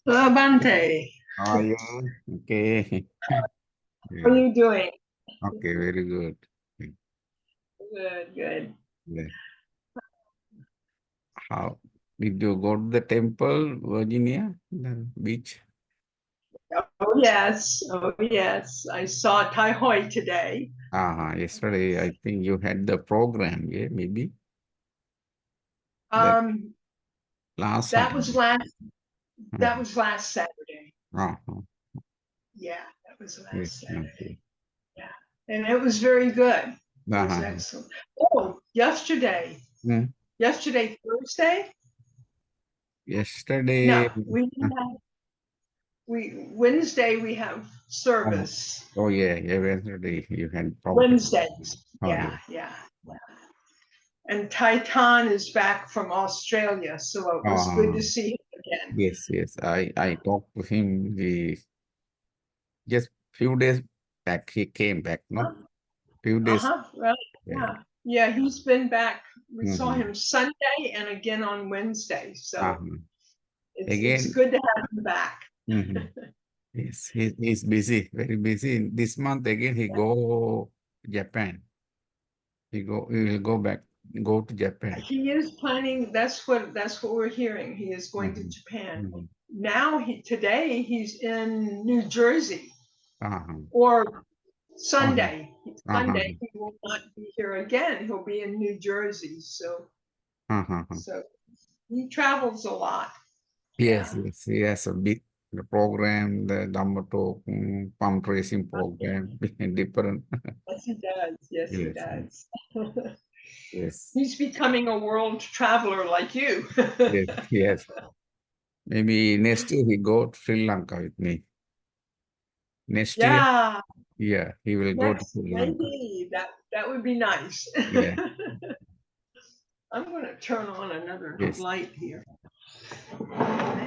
Hello, Bhante. How are you? Okay. How are Yeah. you doing? Okay, very good. Good, good. Yeah. How did you go to the temple, Virginia, the beach? Oh, yes. Oh, yes. I saw Tai Hoi today. Yesterday I think you had the program, yeah, maybe that Um, last that was Saturday. last that Uh-huh. was last Saturday. Uh-huh. Yeah, that was Yes, last Saturday. okay. Yeah. And it was very good. It was Uh-huh. excellent. Oh, yesterday. Mm. Yesterday, Thursday? Yesterday, No, Wednesday we have oh, service. oh yeah, yeah, yesterday you had program. Wednesdays. Oh Yeah, yeah. yeah. And Titan is back from Australia, so it was good Uh, to see him again. yes, yes. I talked to him. He just few days back he came back, no? Few days. Uh-huh. Right. Yeah. Yeah. Yeah, he's been back. We saw Mm-hmm. him Sunday and again on Wednesday. So Uh-huh. it's Again, good to have him back. mm-hmm. Yes, he's busy, very busy. This month again he go Japan. He will go back, go to Japan. He is planning, that's what we're hearing. He is going to Mm-hmm. Japan. Mm-hmm. Now today he's in New Jersey, Uh-huh. or Uh-huh. Sunday. Uh-huh. Sunday he will not be here again. He'll be in New Jersey. So Uh-huh. so he travels a lot. Yes, Yeah. yes, he has a big the program, the Dhamma talk, pump racing program, different. Yes, he does. Yes, he Yes, does. yes, He's becoming a world traveler like you. yes, yes. Maybe next year he go to Sri Lanka with me. Next year, Yeah, yeah, he will go to next Sri Lanka. maybe that would be nice. Yeah, I'm going to turn on another yes. light here.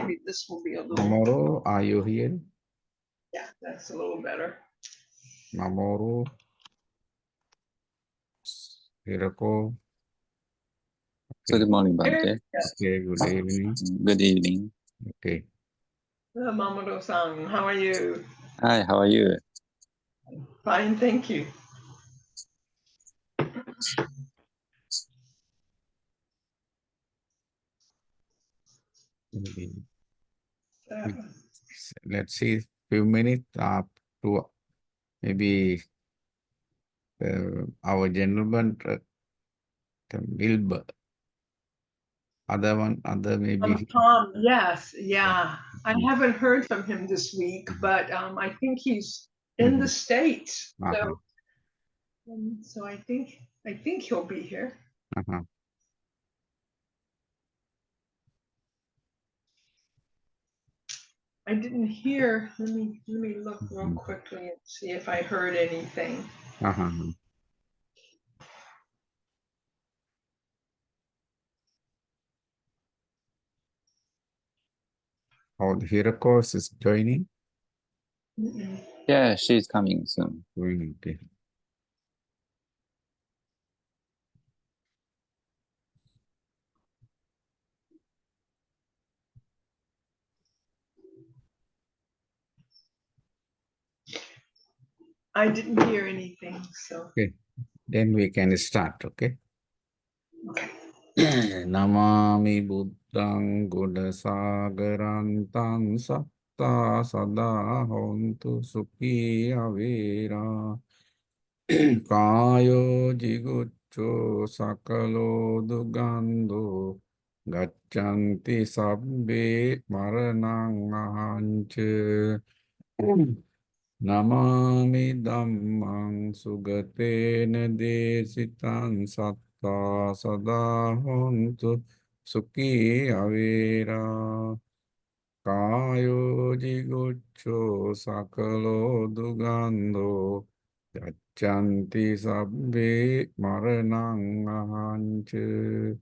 Maybe this will be a little. Mamoru, are you here? Yeah, that's a little better. Mamoru, Hiroko. So Okay, good morning, There, Bhante. okay, good evening. Good evening. Okay, Mamoto-san, how are you? Hi, how are you? Fine, thank you. maybe Uh, let's see, few minutes up to maybe our gentleman, Wilbur. Other maybe. Tom, yes, Yeah. yeah. I haven't heard from him this week, but I think he's in the Mm-hmm. States. Uh-huh. So I think he'll be here. Uh-huh. I didn't hear. Let me look real Mhm. quickly and see if I heard anything. Uh-huh. Oh, the Hiroko is joining. Mm-mm. Yeah, she's coming soon. Joining. Okay. I didn't hear anything. So Okay. Then we can start. Okay. okay. Namami Buddhang Gudasagarantang Satta Sada Hontu Sukhi Avira Kayo Jiguccho Sakalo Dugando Gaccanti Sabbe Maranang Ahanche Namami Dhammang Sugatena Desitan Satta Sada Hontu Sukhi Avira Kayo Jiguccho Sakalo Dugando Gaccanti Sabbe Maranang Ahanche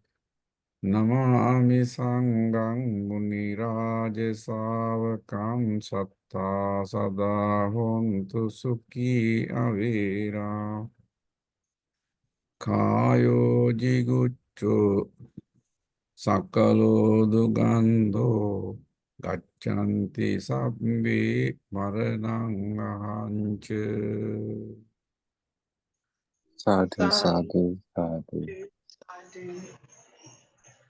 Namami Sanghang Muniraja Savakam Satta Sada Hontu Sukhi Avira Kayo Jiguccho Sakalo Dugando Gachanti sabbi maranang ahancha. Sadhu, Sadhu, sadhu, sadhu. sadhu.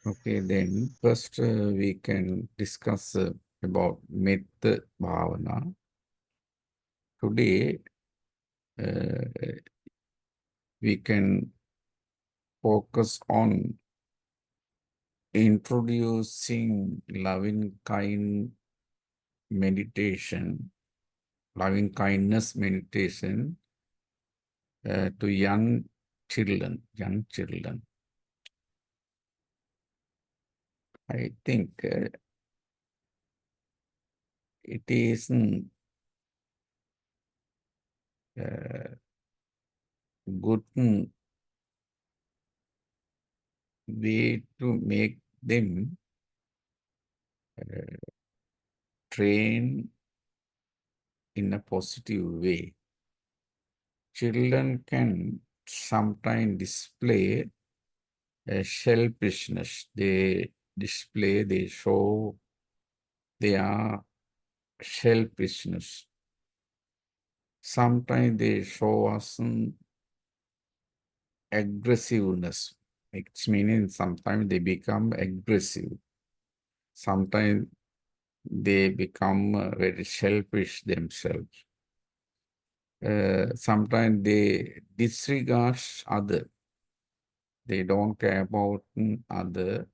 Okay, then first we can discuss about Metta Bhavana. Today we can focus on introducing loving kind meditation, loving kindness meditation to young children. I think it is good way to make them train in a positive way. Children can sometimes display selfishness. They show their selfishness. Sometimes they show us aggressiveness. It's meaning sometimes they become aggressive. Sometimes they become very selfish themselves. Sometimes they disregard other. They don't care about other.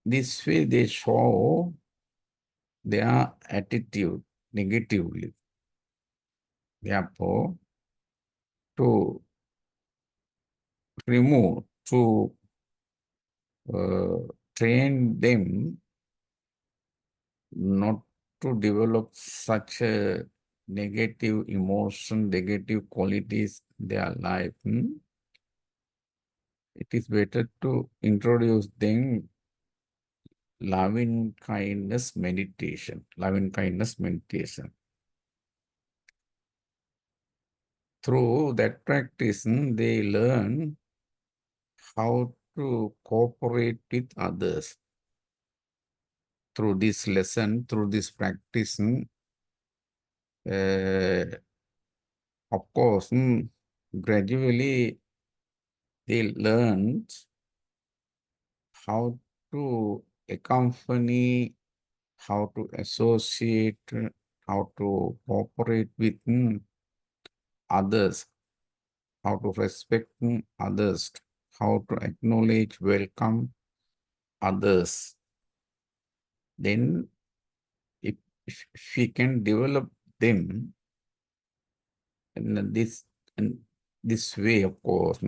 This way they show their attitude negatively. Therefore, to remove, to train them not to develop such a negative emotion, negative qualities in their life, it is better to introduce them loving kindness meditation. Loving kindness meditation. Through that practice, they learn how to cooperate with others. Through this lesson, through this practice, of course, gradually they learn how to accompany, how to associate, how to cooperate with others, how to respect others, how to acknowledge, welcome others. Then, if we can develop them in this way, of course,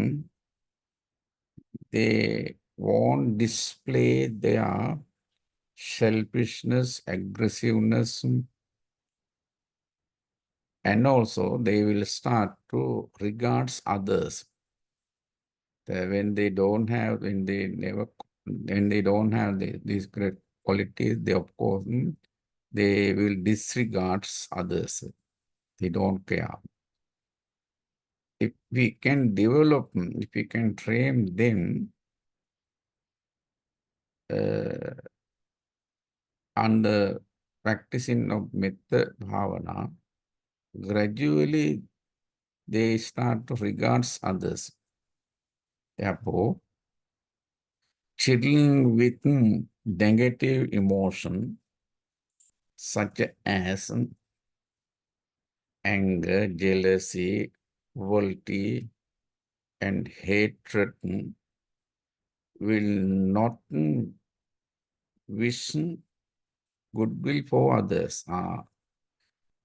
they won't display their selfishness, aggressiveness, and also they will start to regard others. When they don't have, when they don't have these great qualities, they of course they will disregard others. They don't care. If we can develop, if we can train them under practicing of metta bhavana, gradually they start to regard others. Therefore, children with negative emotion such as anger, jealousy, cruelty, and hatred will not wish goodwill for others.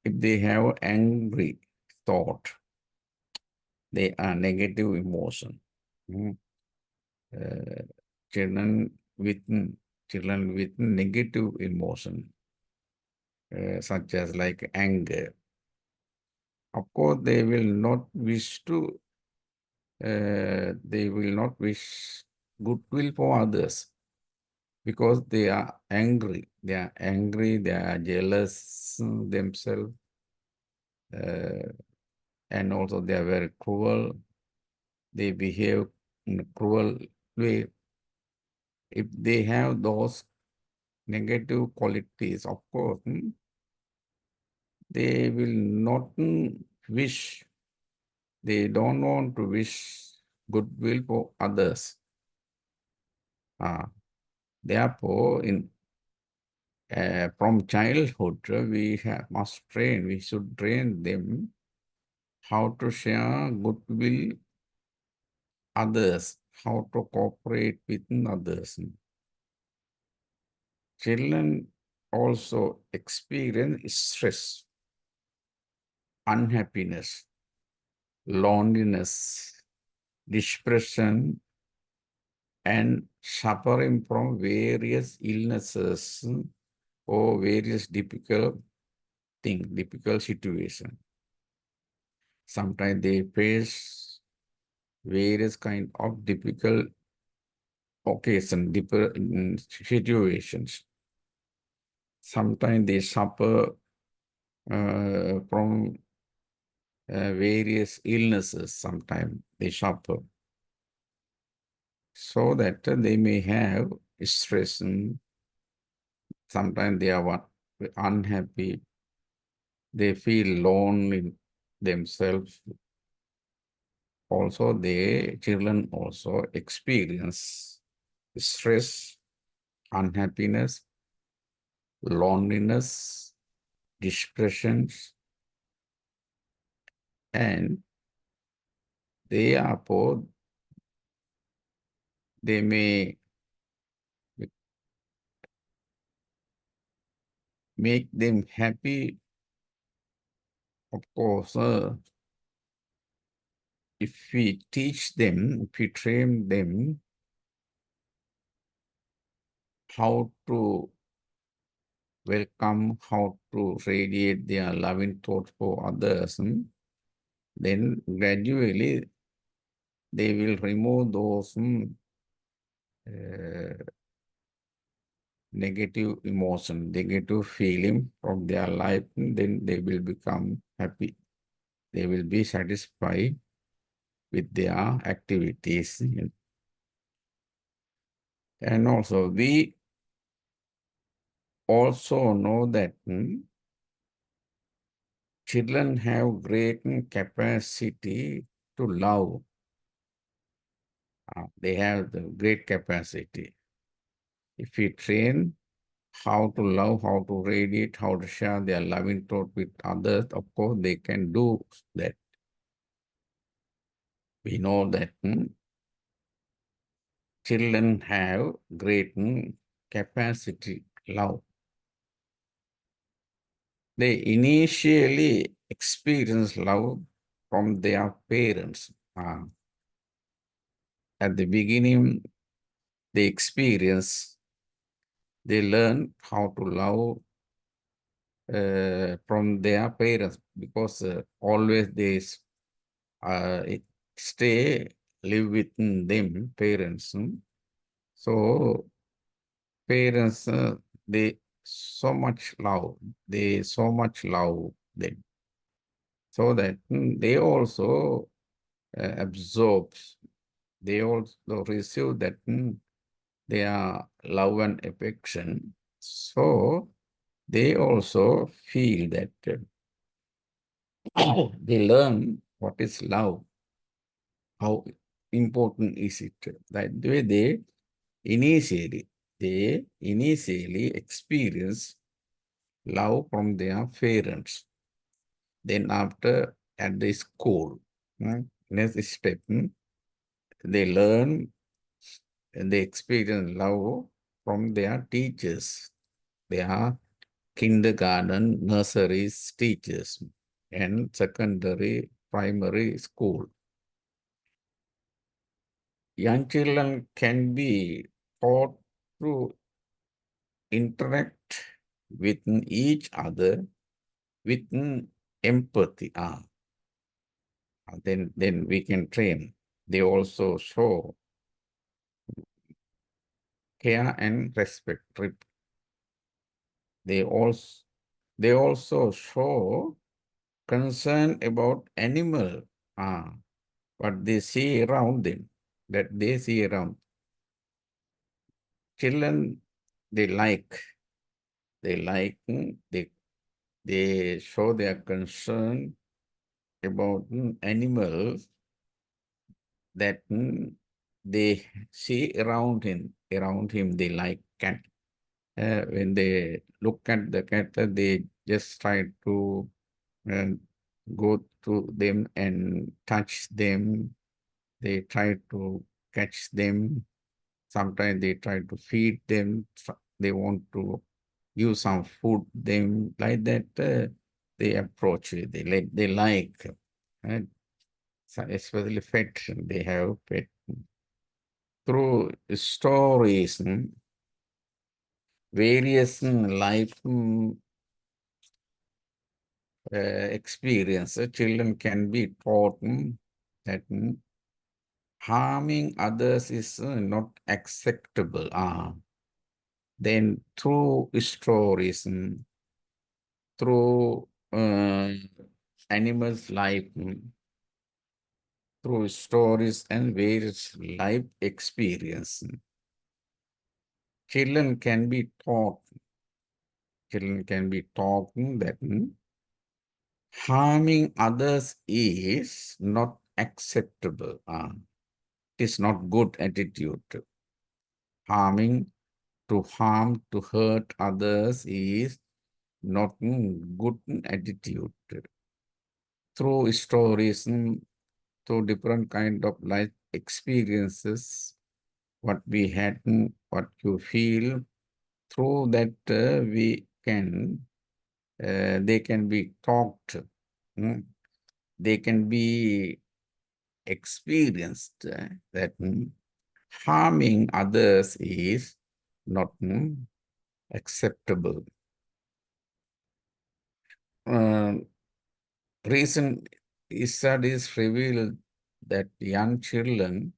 If they have angry thought, they are negative emotion. Uh, children with children with negative emotion, such as like anger. Of course, they will not wish to. They will not wish goodwill for others because they are angry. They are angry. They are jealous themselves, and also they are very cruel. They behave in a cruel way. If they have those negative qualities, of course, they will not wish, they don't want to wish goodwill for others. Therefore, from childhood, we should train them how to share goodwill others, how to cooperate with others. Children also experience stress, unhappiness, loneliness, depression, and suffering from various illnesses or various difficult things, difficult situations. Sometimes they face various kind of difficult occasions, situations. Sometimes they suffer from various illnesses. Sometimes they suffer. So that they may have stress. Sometimes they are unhappy. They feel lonely themselves. Also, children also experience stress, unhappiness, loneliness, depressions, and therefore they may make them happy, of course, if we teach them, if we train them how to welcome, how to radiate their loving thoughts for others, then gradually they will remove those negative emotion, negative feeling from their life, then they will become happy. They will be satisfied with their activities. And also, we also know that children have great capacity to love. They have the great capacity. If we train how to love, how to radiate, how to share their loving thought with others, of course, they can do that. We know that children have great capacity to love. They initially experience love from their parents. At the beginning, they learn how to love from their parents because always they live with them, parents. So parents, they so much love them, so that they also absorb, they also receive that their love and affection. So they also feel that they learn what is love, how important is it. That way they initially experience love from their parents. Then after at the school, next step, they learn and they experience love from their teachers. They are kindergarten, nurseries, teachers, and secondary, primary school. Young children can be taught to interact with each other with empathy. Then we can train. They also show care and respect. They also show concern about animal, what they see around them, that they see around. Children, they like they like, they show their concern about animals that they see around him. They like cat. When they look at the cat, they just try to uh, go to them and touch them. They try to catch them. Sometimes they try to feed them. They want to give some food them like that. They approach it. They like. uh, so especially pet. They have pet through stories, various life experience. Children can be taught that harming others is not acceptable. Then through stories, through animals' life, through stories and various life experience, children can be taught. Children can be taught that harming others is not acceptable. It is not good attitude. Harming, to harm, to hurt others is not good attitude. Through stories, through different kind of life experiences, what we had, what you feel, through that they can be talked, they can be experienced, that harming others is not acceptable. Recent studies reveal that young children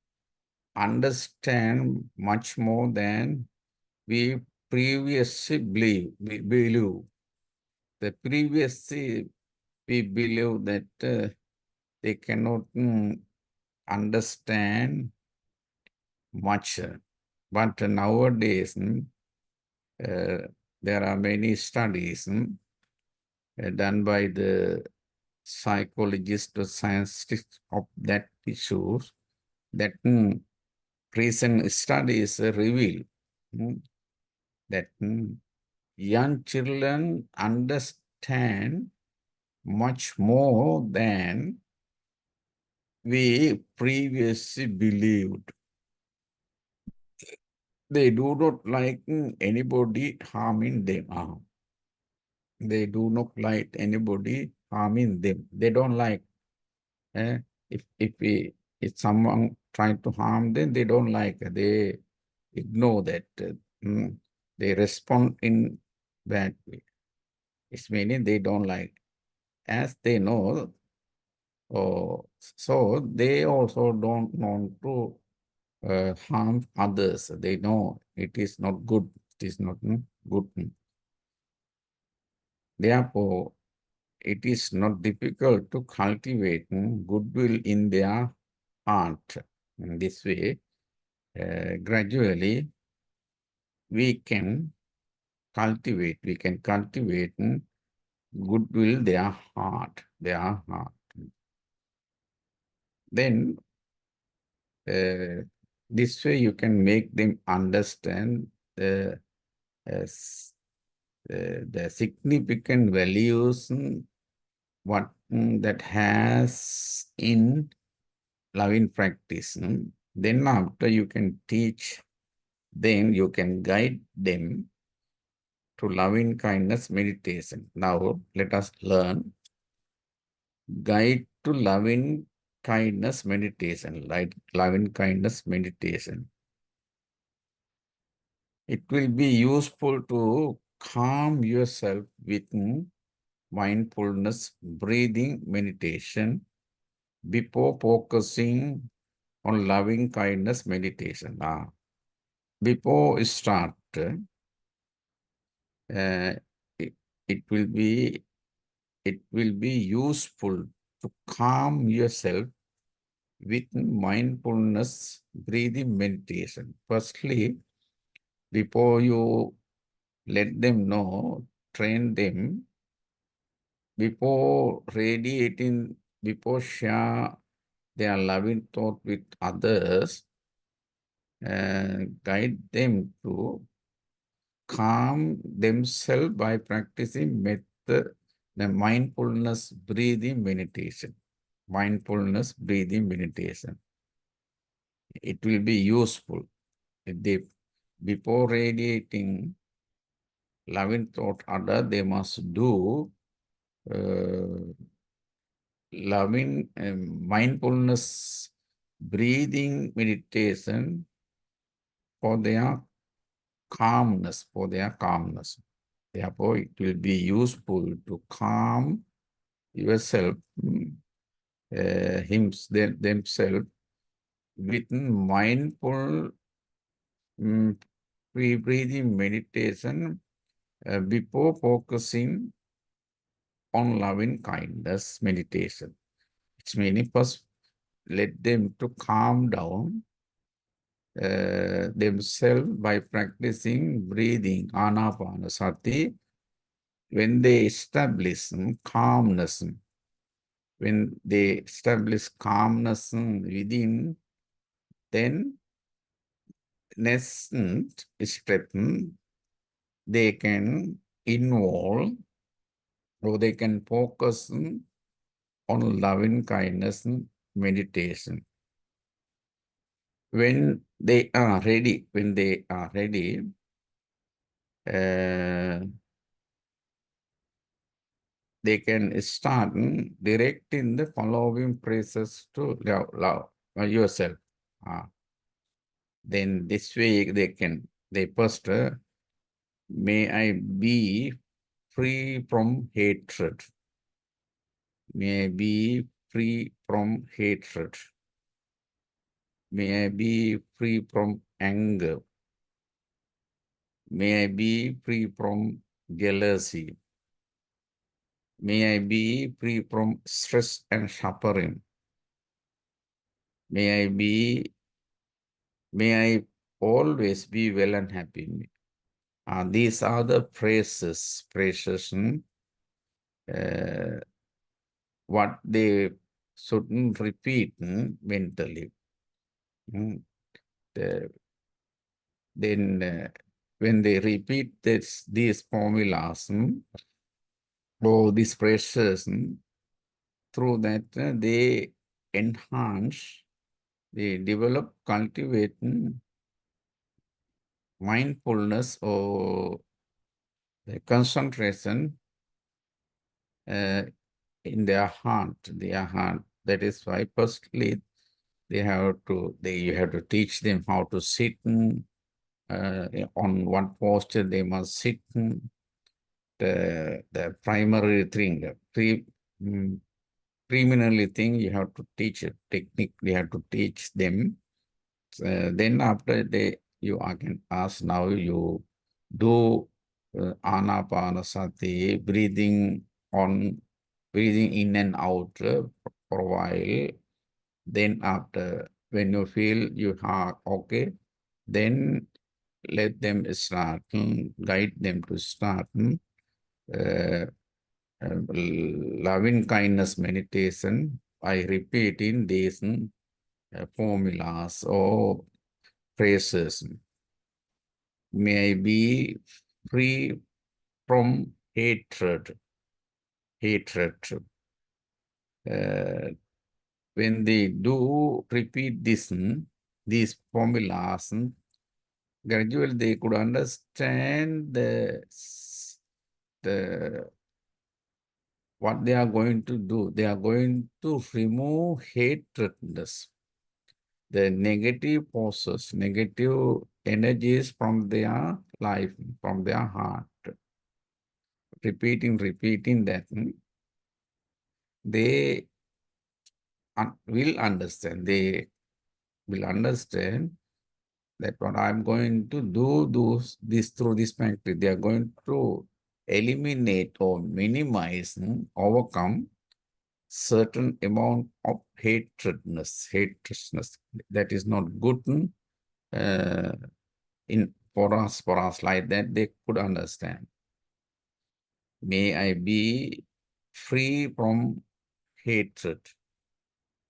understand much more than we previously believe. The previously we believe that they cannot understand much. But nowadays, there are many studies done by the psychologists or scientists of that issues that recent studies reveal that young children understand much more than we previously believed. They do not like anybody harming them. They do not like anybody harming them. They don't like. If someone trying to harm them, they don't like. They ignore that. They respond in bad way. It's meaning they don't like. As they know, so they also don't want to harm others. They know it is not good. It is not good. Therefore, it is not difficult to cultivate goodwill in their heart. In this way, gradually, we can cultivate goodwill their heart. Then, this way you can make them understand uh, the significant values what that has in loving practice. Then after you can teach, then you can guide them to loving kindness meditation. Now let us learn guide to loving kindness meditation, like loving kindness meditation. It will be useful to calm yourself with mindfulness, breathing meditation before focusing on loving kindness meditation. Before start, it, it will be useful to calm yourself with mindfulness breathing meditation. Firstly, before you let them know, train them before radiating, before share their loving thought with others, guide them to calm themselves by practicing the mindfulness breathing meditation. Mindfulness breathing meditation. It will be useful. If they, before radiating loving thought other, they must do loving mindfulness breathing meditation for their calmness, Therefore, it will be useful to calm yourself, themselves with mindful breathing meditation before focusing on loving kindness meditation. It's meaning first let them to calm down themselves by practicing breathing, anapanasati. When they establish calmness, within, then next step, they can involve or they can focus on loving kindness meditation. When they are ready, they can start directing the following phrases to love yourself. Then this way they first, may I be free from hatred. May I be free from hatred. May I be free from anger. May I be free from jealousy. May I be free from stress and suffering. May I always be well and happy. These are the phrases, what they shouldn't repeat mentally. Then when they repeat these formulas or these phrases, through that they enhance, they develop, cultivate mindfulness or the concentration in their heart. That is why firstly you have to teach them how to sit, on what posture they must sit. The primary thing, preliminary thing, you have to teach a technique. You have to teach them. Then after you can ask, now you do anapanasati, breathing in and out for a while. Then after, when you feel you are okay, then let them start, guide them to start loving kindness meditation by repeating these formulas or phrases. May I be free from hatred. When they do repeat these formulas, gradually they could understand what they are going to do. They are going to remove hatredness, the negative forces, negative energies from their life, from their heart. Repeating that, they will understand. They will understand that what I'm going to do this through this practice. They are going to eliminate or minimize, overcome certain amount of hatredness. That is not good in for us like that, they could understand. May I be free from hatred.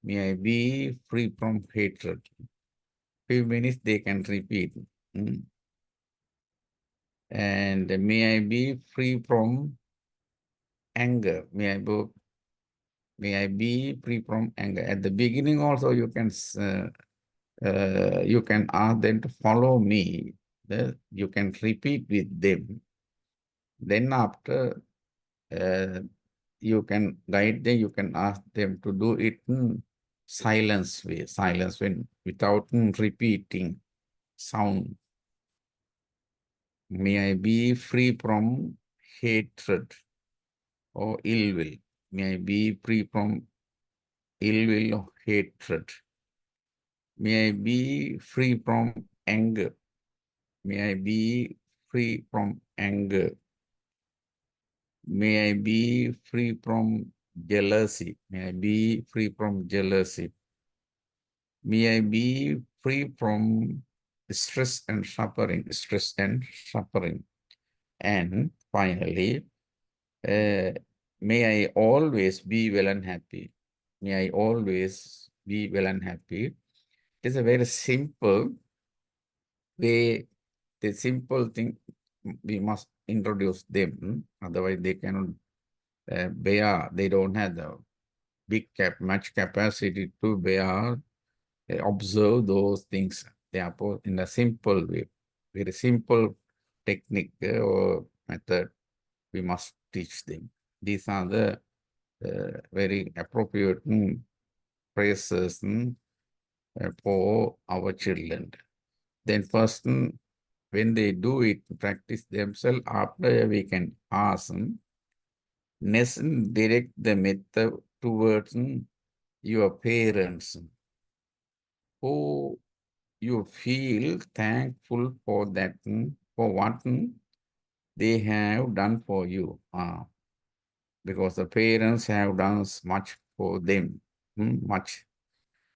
May I be free from hatred. Few minutes they can repeat. And may I be free from anger. May I be free from anger. At the beginning also you can ask them to follow me. You can repeat with them. Then after you can guide them, you can ask them to do it in silence when without repeating sound. May I be free from hatred or ill will. May I be free from ill will or hatred. May I be free from anger. May I be free from anger. May I be free from jealousy. May I be free from jealousy. May I be free from stress and suffering. And finally, may I always be well and happy. May I always be well and happy. It's a very simple way, the simple thing we must introduce them. Otherwise, they cannot bear, they don't have the much capacity to bear, observe those things. Therefore, in a simple way, very simple technique or method, we must teach them. These are the very appropriate phrases for our children. Then first, when they do it, practice themselves, after we can ask them, next direct the method towards your parents who you feel thankful for that, for what they have done for you. Because the parents have done much for them, much.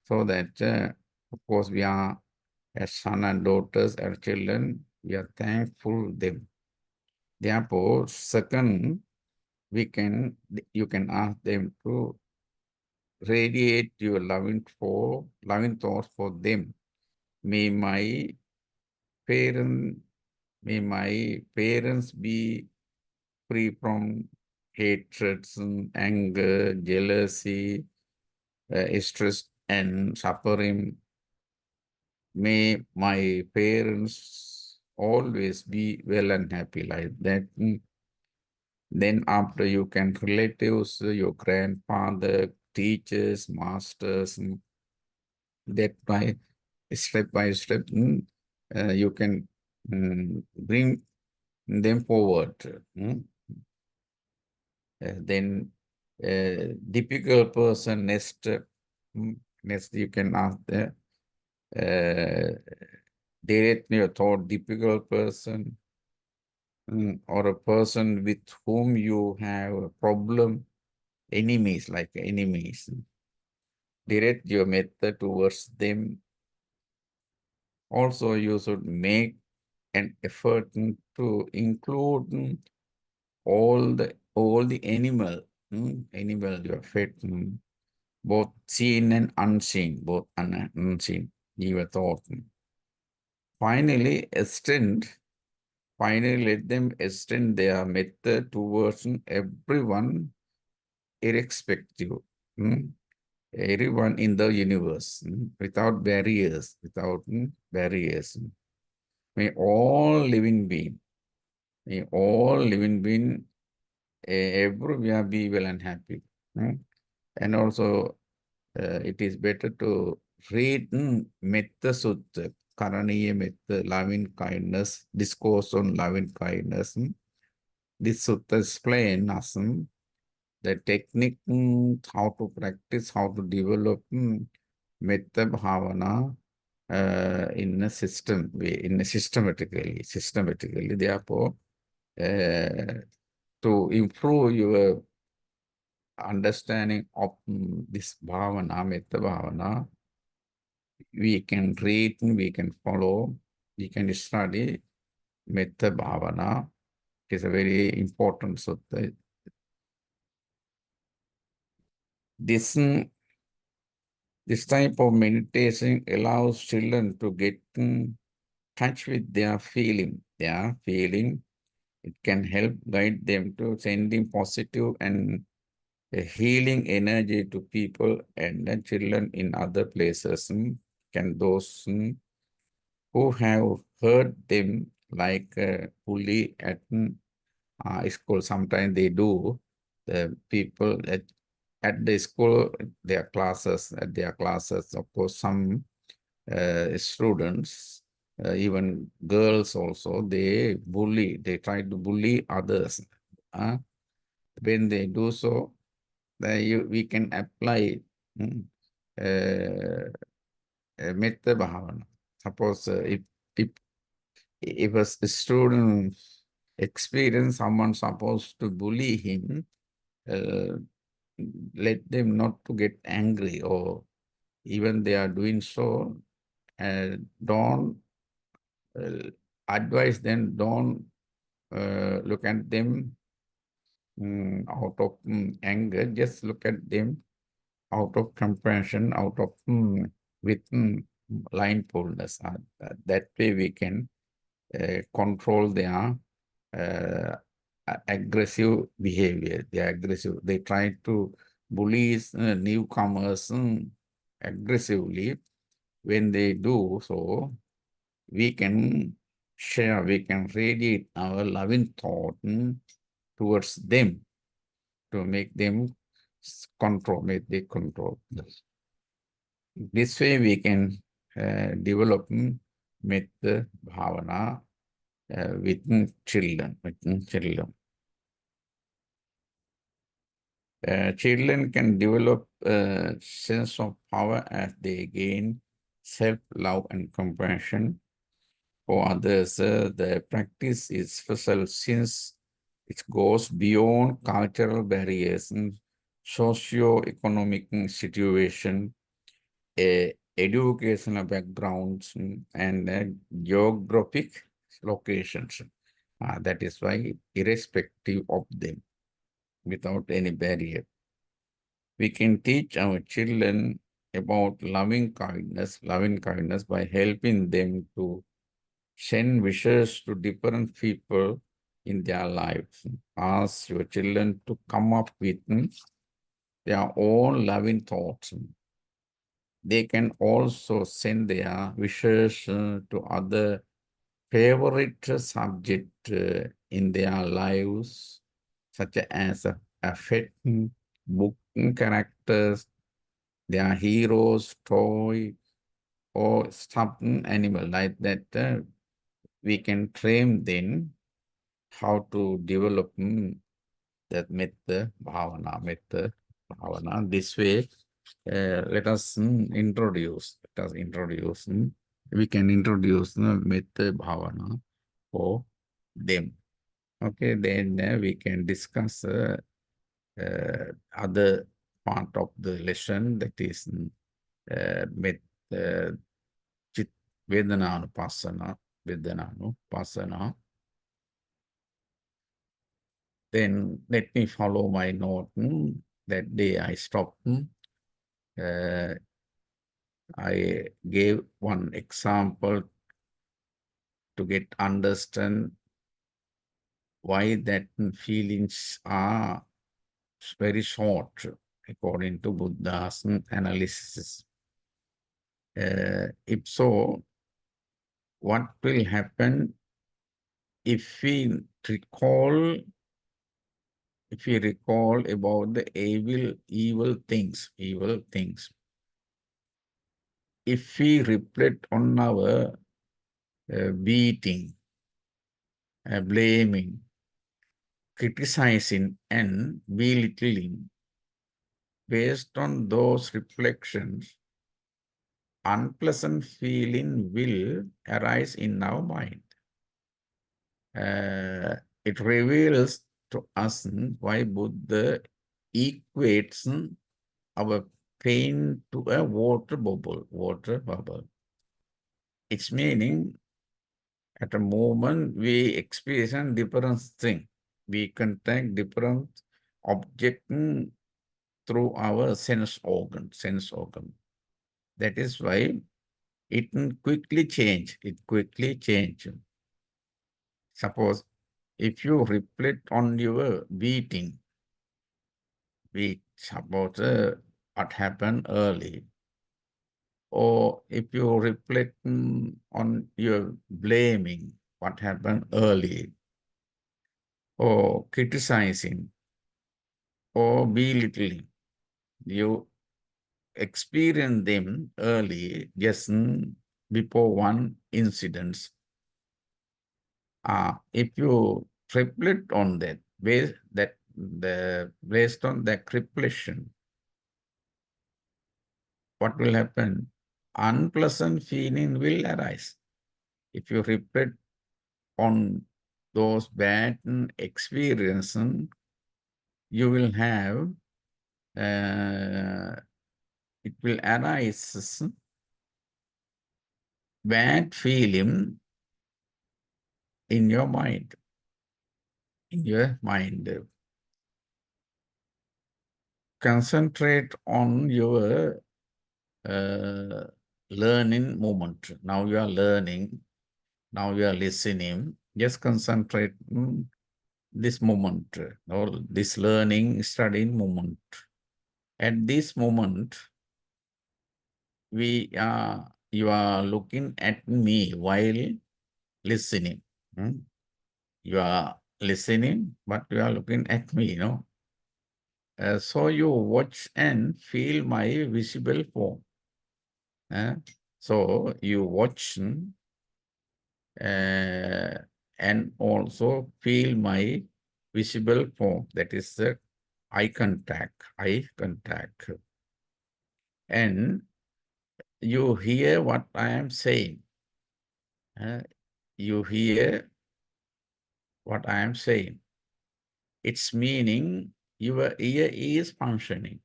So that, of course, we are as son and daughters, as children, we are thankful them. Therefore, second, you can ask them to radiate your loving thoughts for them. May my parents be free from hatreds and anger, jealousy, stress and suffering. May my parents always be well and happy like that. Then after you can relatives, your grandfather, teachers, masters, that by step, you can bring them forward. Then difficult person, next you can ask the directly your thought, difficult person, or a person with whom you have a problem, enemies, like enemies. Direct your method towards them. Also, you should make an effort to include all the animal you have fed, both seen and unseen, both unseen, you thought. Finally, let them extend their method towards everyone, irrespective, everyone in the universe, without barriers, May all living beings, everywhere be well and happy. And also, it is better to read Metta Sutta, Karaniya Metta, loving kindness, discourse on loving kindness. This sutta explains us the technique, how to practice, how to develop Metta Bhavana in a system way, systematically. Therefore, to improve your understanding of this bhavana, Metta Bhavana, we can read, we can follow, we can study Metta Bhavana is a very important sutta. This type of meditation allows children to get in touch with their feeling. Their feeling, it can help guide them to sending positive and a healing energy to people and the children in other places. Can those who have heard them like bully at school, sometimes they do. The people at the school, at their classes, of course, some students, even girls also, they try to bully others. When they do so, we can apply metta bhavana. Suppose if if a student experience someone supposed to bully him, uh, let them not to get angry, or even they are doing so, don't advise them, don't look at them out of anger, just look at them out of compassion, out of with mindfulness. That way we can control their aggressive behavior. They try to bully newcomers aggressively. When they do so, we can we can radiate our loving thought towards them to make them make they control. This way we can develop metta bhavana within children. Children can develop a sense of power as they gain self-love and compassion for others. The practice is special since it goes beyond cultural barriers and socio-economic situation, educational backgrounds, and geographic locations. That is why, irrespective of them, without any barrier, we can teach our children about loving kindness by helping them to send wishes to different people in their lives. Ask your children to come up with their own loving thoughts. They can also send their wishes to other favorite subject in their lives, such as a pet, book characters, their heroes, toy, or something animal like that. We can train them how to develop that metta bhavana. This way, let us introduce. We can introduce metta bhavana for them. Okay, then we can discuss other part of the lesson, that is chit Vedananupasana. Then let me follow my note. That day I stopped. I gave one example to get understand why that feelings are very short according to Buddha's analysis. If so, what will happen if we recall about the evil things? If we reflect on our beating, blaming, criticizing, and belittling, based on those reflections, unpleasant feeling will arise in our mind. It reveals to us why Buddha equates our pain to a water bubble. Its meaning, At a moment, we experience different thing. We contact different object through our sense organ. That is why it quickly change. It quickly change. Suppose if you reflect on your beating, suppose what happened early, or if you reflect on your blaming, what happened early, or criticizing, or belittling, you experience them early, just before one incident. If you reflect on that, based on that reflection, what will happen? Unpleasant feeling will arise. If you reflect on those bad experiences, you will have, it will arise bad feeling in your mind. Concentrate on your learning moment. Now you are learning, now you are listening. Just concentrate this moment, or this learning, studying moment. At this moment, you are looking at me while listening. You are listening, but you are looking at me, so you watch and feel my visible form. So you watch and also feel my visible form. That is the eye contact. And you hear what I am saying. You hear what I am saying. Its meaning, your ear is functioning.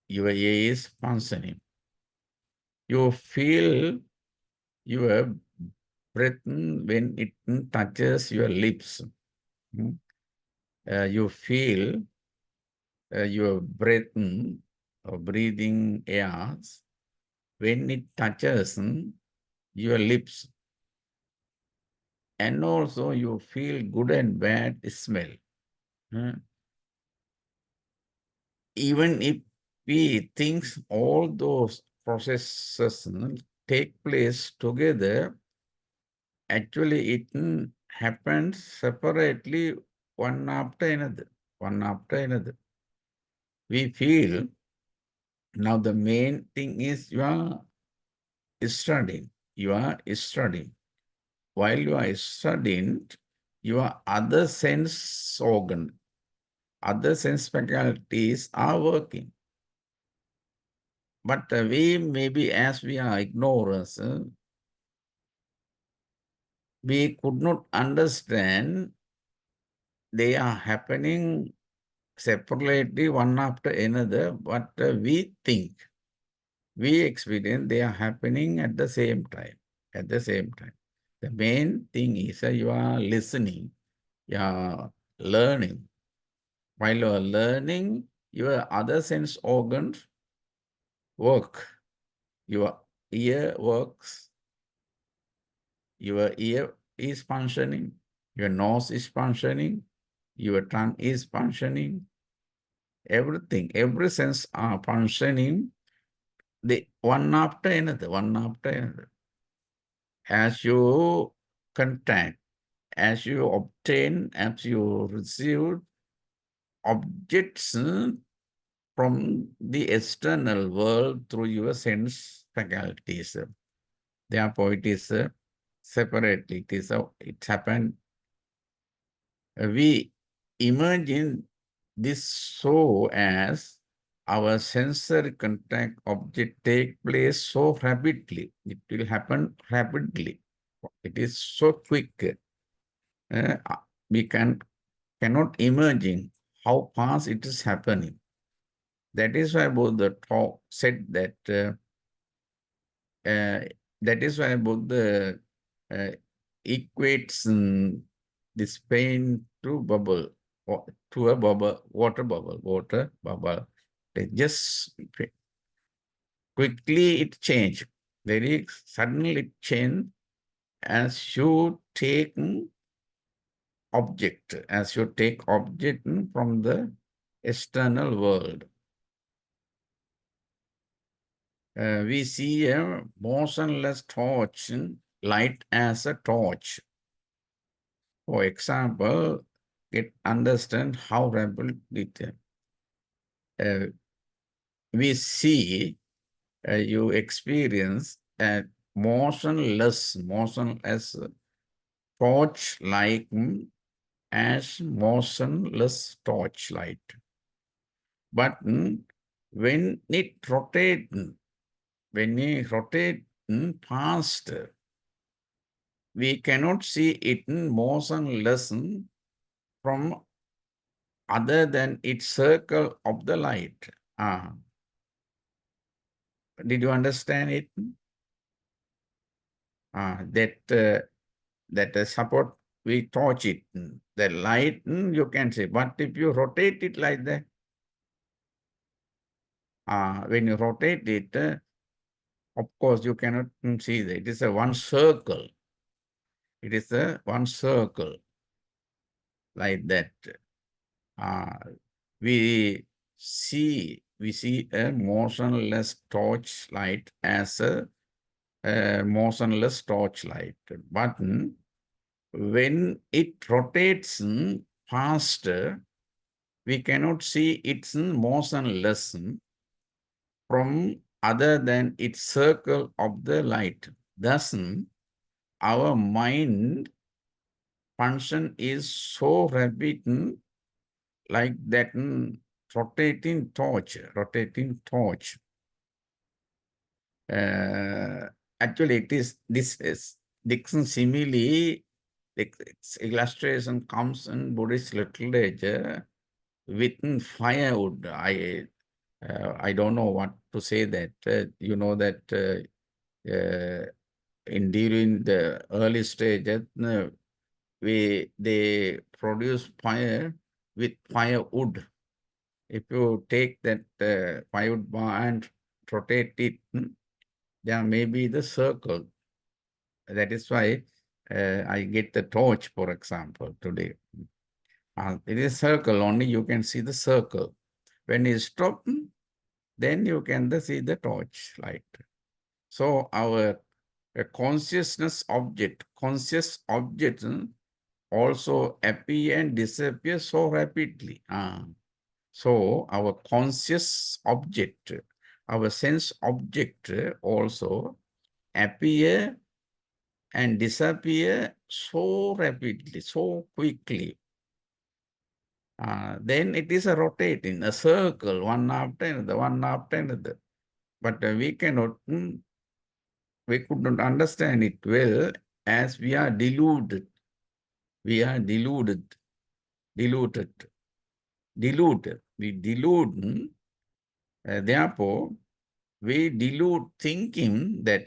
Your ear is functioning. You feel your breath when it touches your lips. You feel your breath or breathing airs when it touches your lips. And also you feel good and bad smell. Even if we think all those processes take place together, actually it happens separately, one after another. We feel now the main thing is you are studying. While you are studying, your other sense organ, other sense faculties are working. But we maybe, as we are ignorance, we could not understand they are happening separately one after another, but we think, we experience they are happening at the same time. The main thing is you are listening, you are learning. While you are learning, your other sense organs work. Your ear works. Your ear is functioning. Your nose is functioning. Your tongue is functioning. Everything, every sense are functioning, one after another. As you contact, as you obtain, as you receive objects from the external world through your sense faculties. Therefore, it is separately. It happened. We imagine this so as our sensory contact object take place so rapidly. It will happen rapidly. It is so quick. We cannot imagine how fast it is happening. That is why Buddha said that. That is why Buddha equates this pain to bubble, or to a bubble, water bubble. They just quickly it changed. Very suddenly it changed as you take object, from the external world. We see a motionless torch, light as a torch. For example, understand how rapid it. We see, you experience a motionless torch like as motionless torchlight. But when it rotates, past, we cannot see it motionless from other than its circle of the light. Did you understand it? That support, we torch it. The light you can see, but if you rotate it like that, when you rotate it, of course you cannot see that. It is a one circle. It is a one circle like that. We see a motionless torchlight as a motionless torchlight. But when it rotates faster, we cannot see its motionless from other than its circle of the light. Thus, our mind function is so rapid, like that rotating torch. Actually, this Dixon simile, its illustration comes in Buddhist literature with firewood. I don't know what to say that. You know that during the early stages, they produce fire with firewood. If you take that firewood bar and rotate it, there may be the circle. That is why I get the torch, for example, today. It is circle only, you can see the circle. When you stop, then you can see the torch light. So our conscious object also appear and disappear so rapidly. So our conscious object, our sense object also appear and disappear so rapidly, so quickly. Then it is a rotating, a circle, one after another. But we could not understand it well, as we are deluded. We delude. We delude. Therefore, we delude thinking that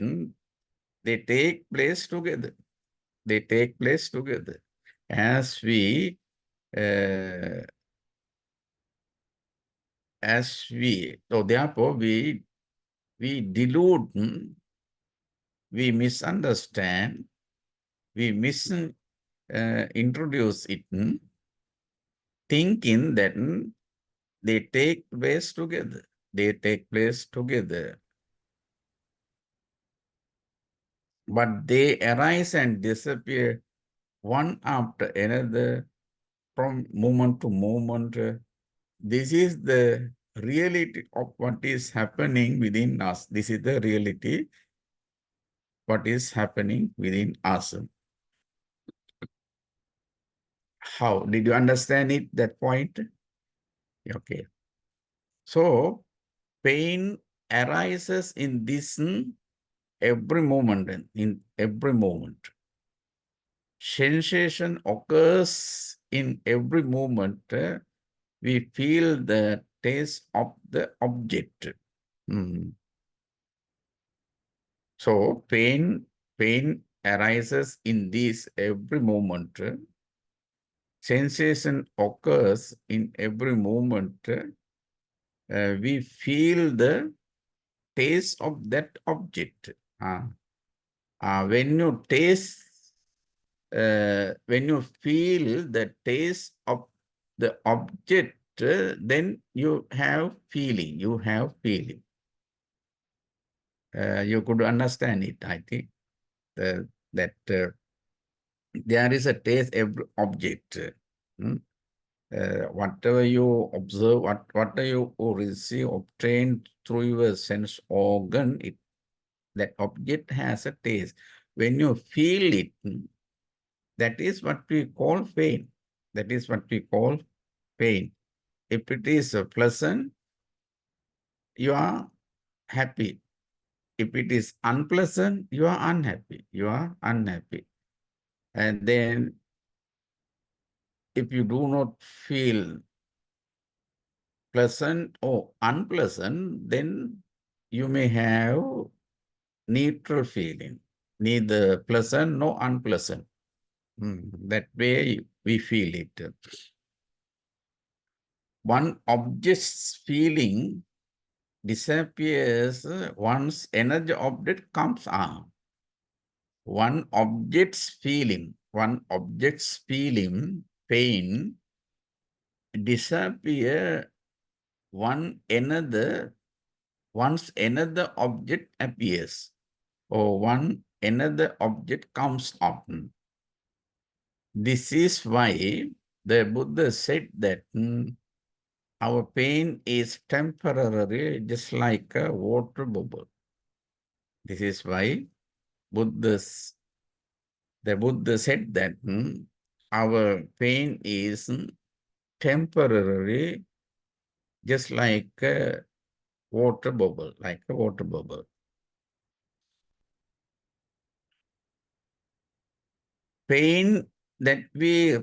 they take place together. As we so therefore we delude, we misunderstand, we introduce it, thinking that they take place together. But they arise and disappear one after another from moment to moment. This is the reality of what is happening within us. This is the reality, what is happening within us. How? Did you understand it, that point? Okay. So, pain arises in this every moment, Sensation occurs in every moment. We feel the taste of the object. So pain arises in this every moment. Sensation occurs in every moment. We feel the taste of that object. When you taste, when you feel the taste of the object, then you have feeling. You have feeling. You could understand it, I think, that there is a taste every object. Whatever you observe, whatever you receive, obtain through your sense organ, that object has a taste. When you feel it, that is what we call pain. That is what we call pain. If it is pleasant, you are happy. If it is unpleasant, you are unhappy. You are unhappy. And then if you do not feel pleasant or unpleasant, then you may have neutral feeling, neither pleasant nor unpleasant. That way we feel it. One object's feeling disappears once another object comes on. One object's feeling, pain, disappear once another object appears or another object comes up. This is why the Buddha said that our pain is temporary, just like a water bubble. This is why the Buddha said that our pain is temporary, just like a water bubble, Pain that we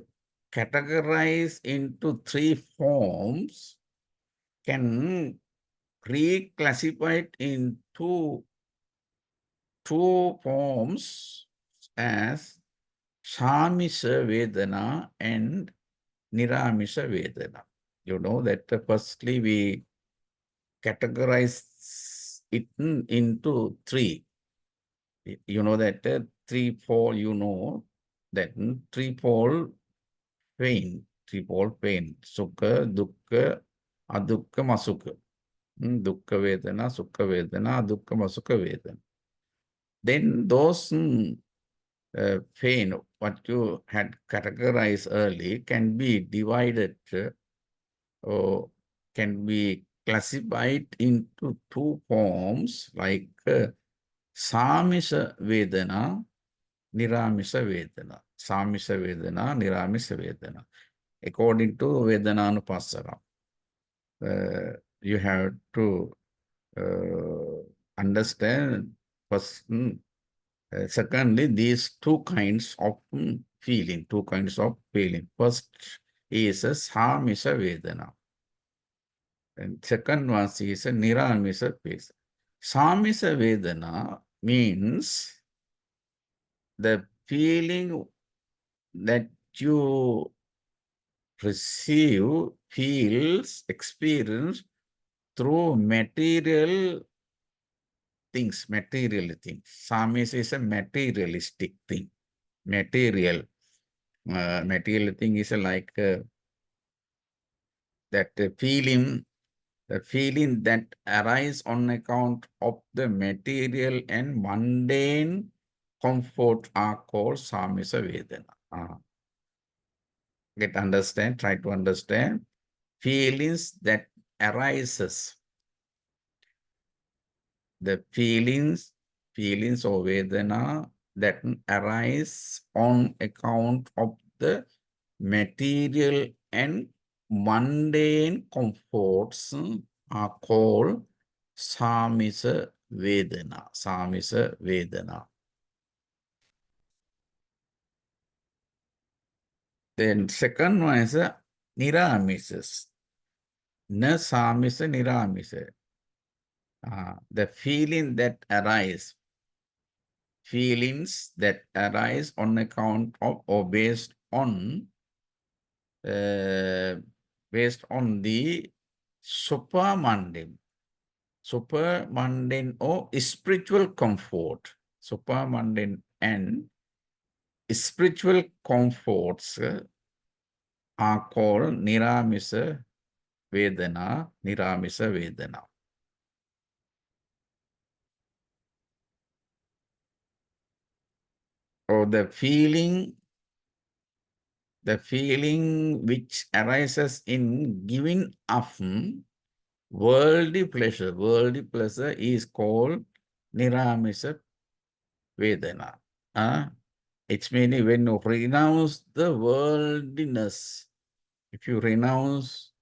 categorize into three forms can reclassify it into two forms as Samisa Vedana and Niramisa Vedana. You know that firstly we categorize it into three. You know that threefold, you know that threefold pain, Sukha, Dukkha, Adukkha, Masukha. Dukkha Vedana, Sukha Vedana, Adukkha, Masukha Vedana. Then those pain, what you had categorized early, can be divided or can be classified into two forms like Samisa Vedana, Niramisa Vedana. Samisa Vedana, Niramisa Vedana. According to Vedananupassana. You have to understand first. Secondly, these two kinds of feeling. First is a Samisa Vedana. And second one is a Niramisa Vedana. Samisa Vedana means the feeling that you receive, experience through material things. Samis is a materialistic thing. Material thing is like that feeling that arises on account of the material and mundane comfort are called Samisa Vedana. Try to understand. Feelings that arises. The feelings or Vedana that arise on account of the material and mundane comforts are called Samisa Vedana. Then second one is Niramises. Na Samisa Niramisa. The feeling that arises feelings that arise on account of or based on the supermundane or spiritual comfort. Supermundane and spiritual comforts are called Niramisa Vedana, Niramisa Vedana. Or the feeling which arises in giving up worldly pleasure. Worldly pleasure is called Niramisa Vedana. It's meaning when you renounce the worldliness, if you renounce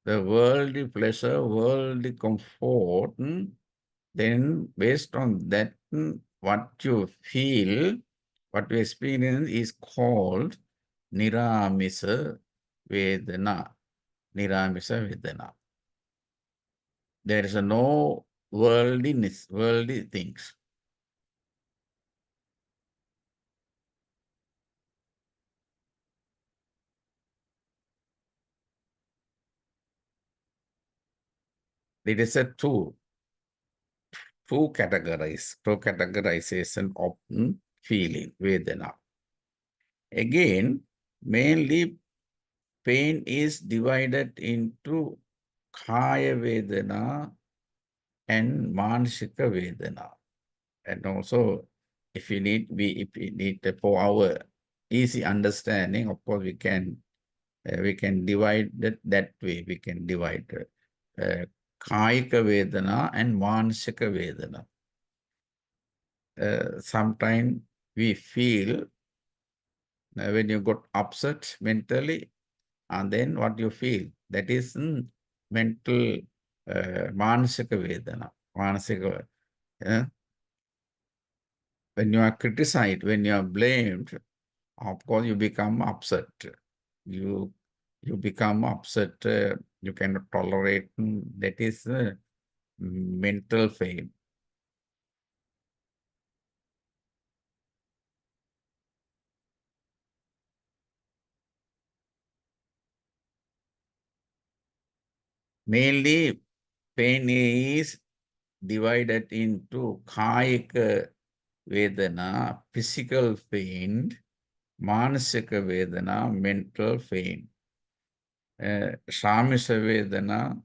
the worldly pleasure, worldly comfort, then based on that, what you feel, what you experience is called Niramisa Vedana. Niramisa Vedana. There is no worldliness, worldly things. It is a two categorization of feeling, Vedana. Again, mainly pain is divided into Kaya Vedana and Manasika Vedana. And also, if you need for our easy understanding, of course, we can divide that way. We can divide Kayika Vedana and Manasika Vedana. Sometimes we feel when you got upset mentally, and then what you feel, that is mental Manasika Vedana. Manasika, when you are criticized, when you are blamed, of course, you become upset. You become upset. You cannot tolerate. That is mental pain. Mainly, pain is divided into Kayika Vedana, physical pain, Manasika Vedana, mental pain. Samisa Vedana,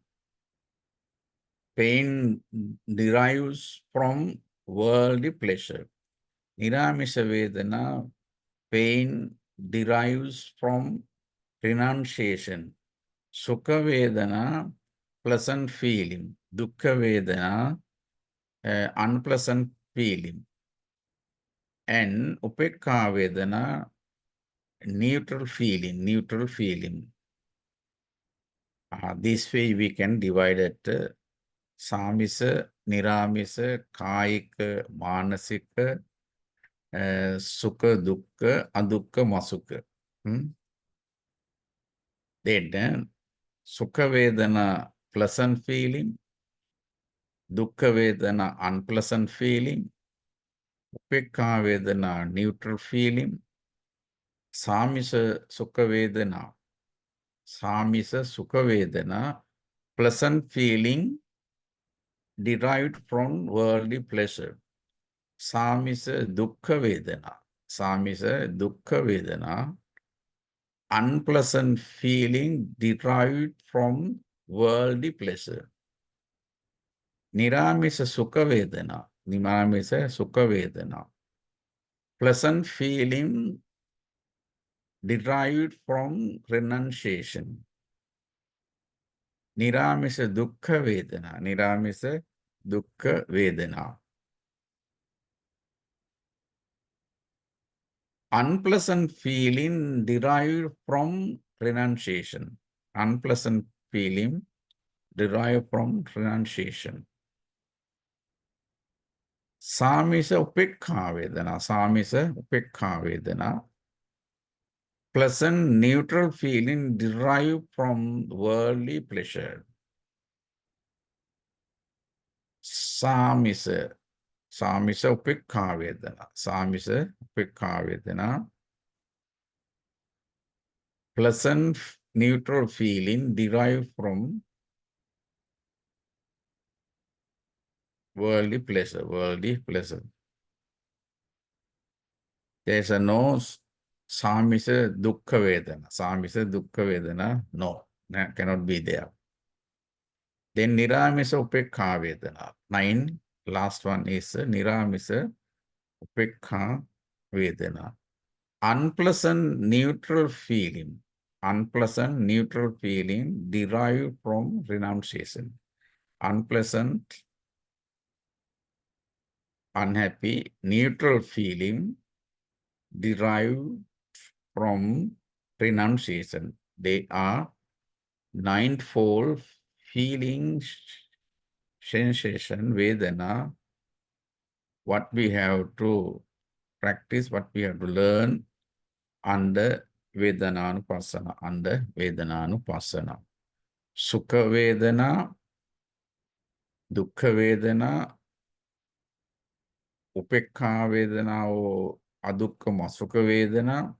pain derives from worldly pleasure. Niramisa Vedana, pain derives from renunciation. Sukha Vedana, pleasant feeling. Dukkha Vedana, unpleasant feeling. And Upekha Vedana, neutral feeling. This way we can divide it. Samisa, Niramisa, Kayika, Manasika, Sukha, Dukkha, Adukka, Masukha. Then Sukha Vedana, pleasant feeling. Dukkha Vedana, unpleasant feeling. Upekha Vedana, neutral feeling. Samisa Sukha Vedana. Samisa Sukha Vedana, pleasant feeling derived from worldly pleasure. Samisa Dukkha Vedana. Samisa Dukkha Vedana, unpleasant feeling derived from worldly pleasure. Niramisa Sukha Vedana. Niramisa Sukha Vedana, pleasant feeling derived from renunciation. Niramisa Dukkha Vedana. Niramisa Dukkha Vedana. Unpleasant feeling derived from renunciation. Unpleasant feeling derived from renunciation. Samisa Upekha Vedana. Samisa Upekha Vedana. Pleasant neutral feeling derived from worldly pleasure. Samisa Samisa upekha vedana. Samisa upekha vedana. Pleasant, neutral feeling derived from worldly pleasure. Worldly pleasure. There's a no samisa dukkha vedana. Samisa dukkha vedana. No, that cannot be there. Then niramisa upekha vedana. 9. Last one is niramisa upekha vedana. Unpleasant neutral feeling. Unpleasant neutral feeling derived from renunciation. Unpleasant, unhappy, neutral feeling derived from renunciation. They are ninefold feelings, sensation, Vedana, what we have to practice, what we have to learn under Vedananupassana, under Vedananupassana. Sukha Vedana, Dukkha Vedana, Upekha Vedana or Adukkama Sukha Vedana,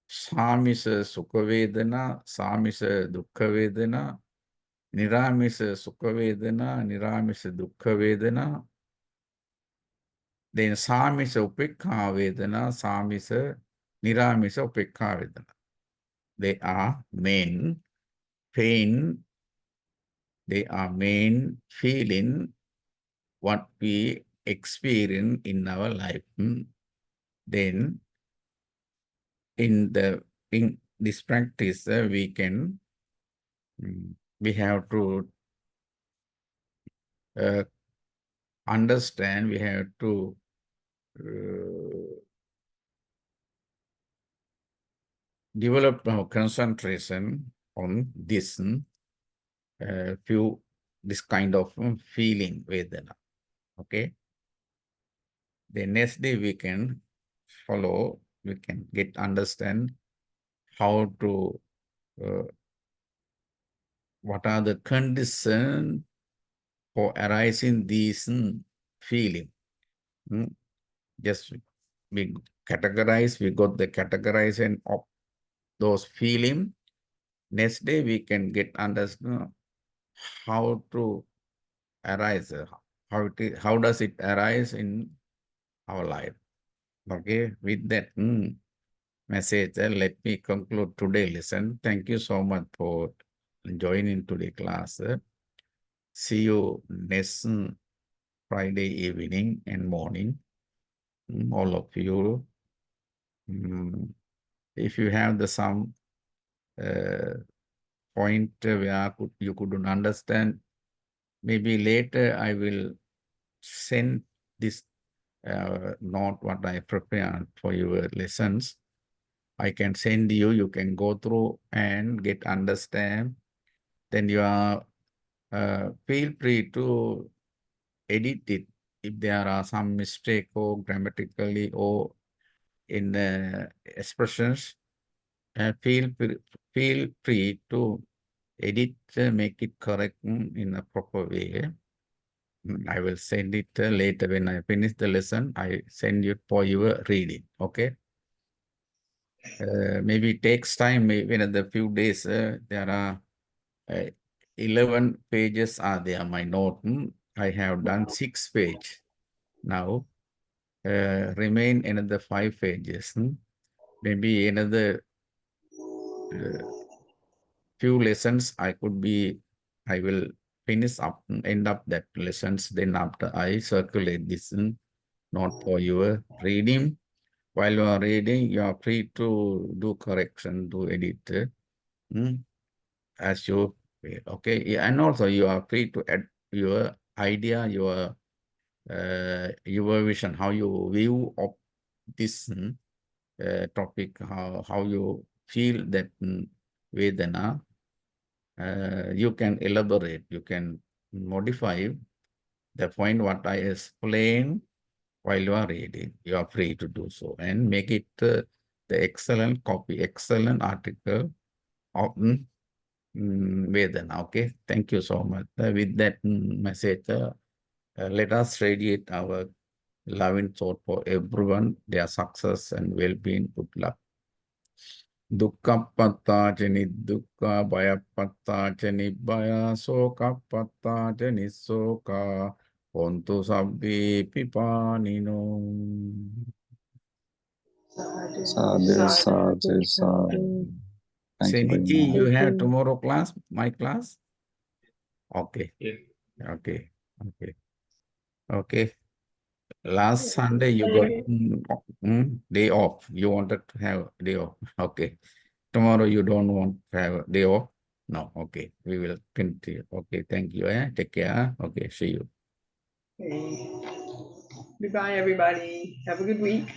Samisa Sukha Vedana, Samisa Dukkha Vedana, Niramisa Sukha Vedana, Niramisa Dukkha Vedana, then Samisa Upekha Vedana, Samisa Niramisa Upekha Vedana. They are main pain, they are main feeling what we experience in our life. Then in this practice, we have to understand, we have to develop our concentration on this this kind of feeling Vedana. Okay. The next day we can follow, we can understand how to, what are the conditions for arising these feeling. Just we categorize, we got the categorization of those feeling. Next day we can understand how to arise, how does it arise in our life. Okay, with that message, let me conclude today's lesson. Thank you so much for joining today's class. See you next Friday evening and morning. All of you. If you have some point where you couldn't understand, maybe later I will send this note what I prepared for your lessons. I can send you, you can go through and understand. Then you are feel free to edit it if there are some mistake or grammatically or in the expressions. Feel free to edit, make it correct in a proper way. I will send it later when I finish the lesson. I send it for your reading. Okay. Maybe it takes time. Maybe in a few days, there are 11 pages are there. My note. I have done 6 pages. Now, remain another 5 pages. Maybe another few lessons I will finish up, end up that lessons. Then after I circulate this note for your reading. While you are reading, you are free to do correction, do edit as you, okay. And also you are free to add your idea, your vision, how you view of this topic, how you feel that Vedana. You can elaborate, you can modify the point what I explain while you are reading. You are free to do so and make it the excellent copy, excellent article of Vedana. Okay, thank you so much. With that message, let us radiate our loving thought for everyone, their success and well-being. Good luck. Dukkhapatta jani dukkha, bhayapatta jani bhaya, sokapatta jani soka, hontu sabbi pipanino. Sadhu, sadhu, sadhu. Thank you very Seniji, much. you have tomorrow class, my class? Okay, Yeah. okay, okay, okay. Last Sunday you got day off. You wanted to have day off. Okay. Tomorrow you don't want to have a day off? No. Okay. We will continue. Okay. Thank you. Take care. Okay. See you. Okay. Goodbye, everybody. Have a good week.